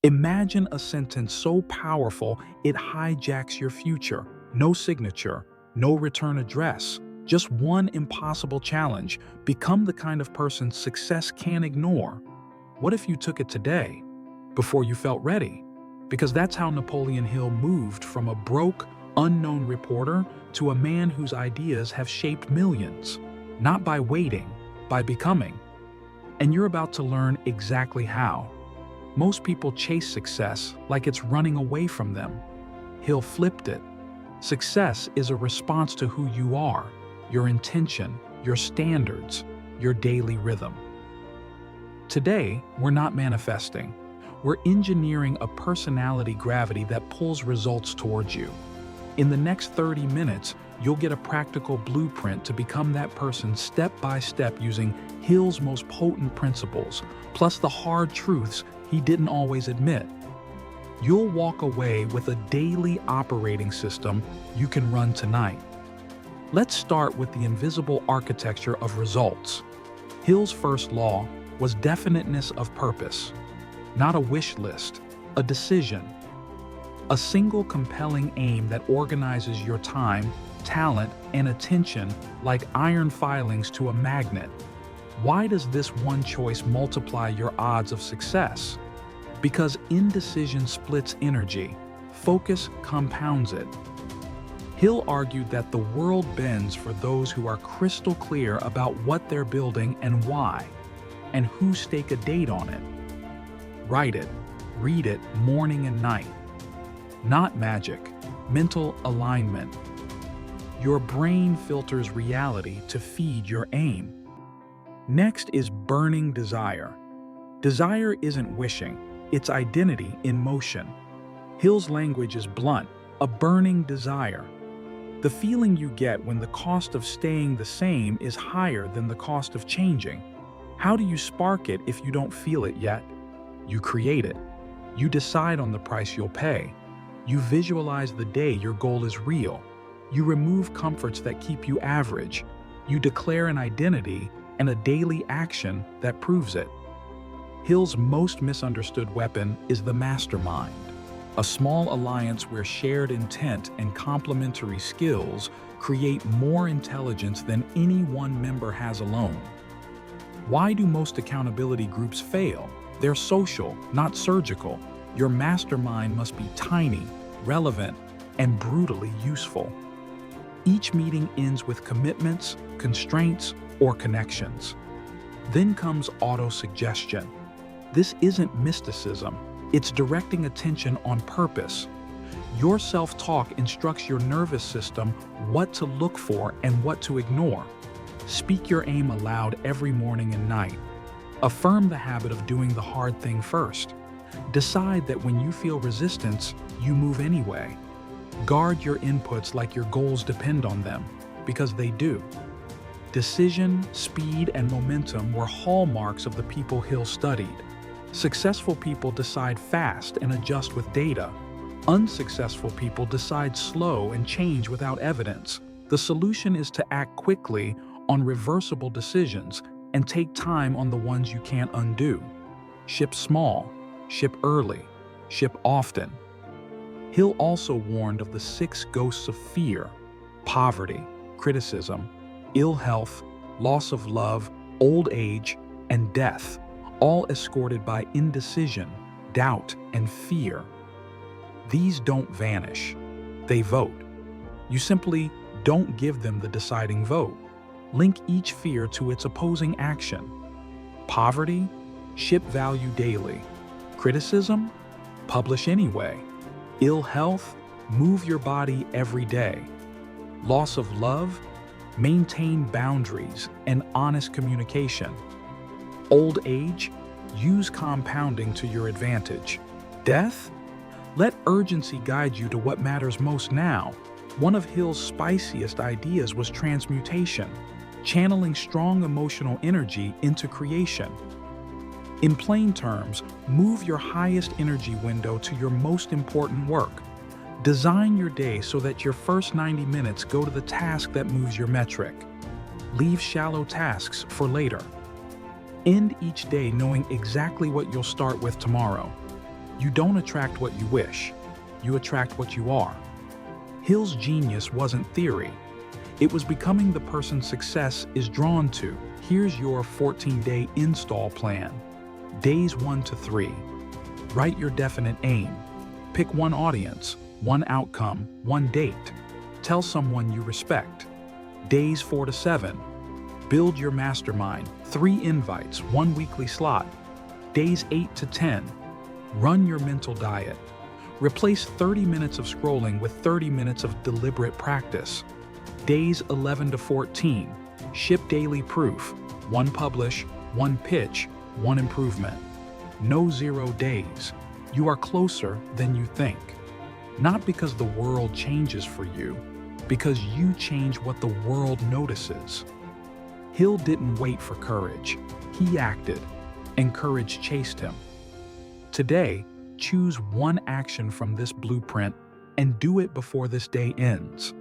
Imagine a sentence so powerful it hijacks your future. No signature, no return address, just one impossible challenge. Become the kind of person success can't ignore. What if you took it today, before you felt ready? Because that's how Napoleon Hill moved from a broke, unknown reporter to a man whose ideas have shaped millions. Not by waiting, by becoming. And you're about to learn exactly how. Most people chase success like it's running away from them. Hill flipped it. Success is a response to who you are, your intention, your standards, your daily rhythm. Today, we're not manifesting. We're engineering a personality gravity that pulls results towards you. In the next 30 minutes, you'll get a practical blueprint to become that person step by step using Hill's most potent principles, plus the hard truths he didn't always admit. You'll walk away with a daily operating system you can run tonight. Let's start with the invisible architecture of results. Hill's first law was definiteness of purpose, not a wish list, a decision. A single compelling aim that organizes your time, talent, and attention like iron filings to a magnet. Why does this one choice multiply your odds of success? Because indecision splits energy, focus compounds it. Hill argued that the world bends for those who are crystal clear about what they're building and why, and who stake a date on it. Write it, read it morning and night. Not magic, mental alignment. Your brain filters reality to feed your aim. Next is burning desire. Desire isn't wishing, it's identity in motion. Hill's language is blunt, a burning desire. The feeling you get when the cost of staying the same is higher than the cost of changing. How do you spark it if you don't feel it yet? You create it. You decide on the price you'll pay. You visualize the day your goal is real. You remove comforts that keep you average. You declare an identity and a daily action that proves it. Hill's most misunderstood weapon is the mastermind, a small alliance where shared intent and complementary skills create more intelligence than any one member has alone. Why do most accountability groups fail? They're social, not surgical. Your mastermind must be tiny, relevant, and brutally useful. Each meeting ends with commitments, constraints, or connections. Then comes auto-suggestion. This isn't mysticism, it's directing attention on purpose. Your self-talk instructs your nervous system what to look for and what to ignore. Speak your aim aloud every morning and night. Affirm the habit of doing the hard thing first. Decide that when you feel resistance, you move anyway. Guard your inputs like your goals depend on them, because they do. Decision, speed, and momentum were hallmarks of the people Hill studied. Successful people decide fast and adjust with data. Unsuccessful people decide slow and change without evidence. The solution is to act quickly on reversible decisions and take time on the ones you can't undo. Ship small, ship early, ship often. Hill also warned of the 6 ghosts of fear: poverty, criticism, ill health, loss of love, old age, and death, all escorted by indecision, doubt, and fear. These don't vanish. They vote. You simply don't give them the deciding vote. Link each fear to its opposing action. Poverty? Ship value daily. Criticism? Publish anyway. Ill health? Move your body every day. Loss of love? Maintain boundaries and honest communication. Old age? Use compounding to your advantage. Death? Let urgency guide you to what matters most now. One of Hill's spiciest ideas was transmutation, channeling strong emotional energy into creation. In plain terms, move your highest energy window to your most important work. Design your day so that your first 90 minutes go to the task that moves your metric. Leave shallow tasks for later. End each day knowing exactly what you'll start with tomorrow. You don't attract what you wish, you attract what you are. Hill's genius wasn't theory. It was becoming the person success is drawn to. Here's your 14-day install plan. Days 1 to 3. Write your definite aim. Pick one audience, one outcome, one date. Tell someone you respect. Days 4 to 7. Build your mastermind. 3 invites, 1 weekly slot. Days 8 to 10. Run your mental diet. Replace 30 minutes of scrolling with 30 minutes of deliberate practice. Days 11 to 14. Ship daily proof. 1 publish, 1 pitch, 1 improvement. No 0 days. You are closer than you think. Not because the world changes for you, because you change what the world notices. Hill didn't wait for courage. He acted, and courage chased him. Today, choose one action from this blueprint and do it before this day ends.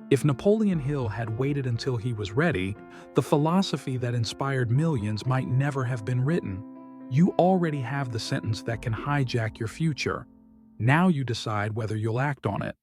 If Napoleon Hill had waited until he was ready, the philosophy that inspired millions might never have been written. You already have the sentence that can hijack your future. Now you decide whether you'll act on it.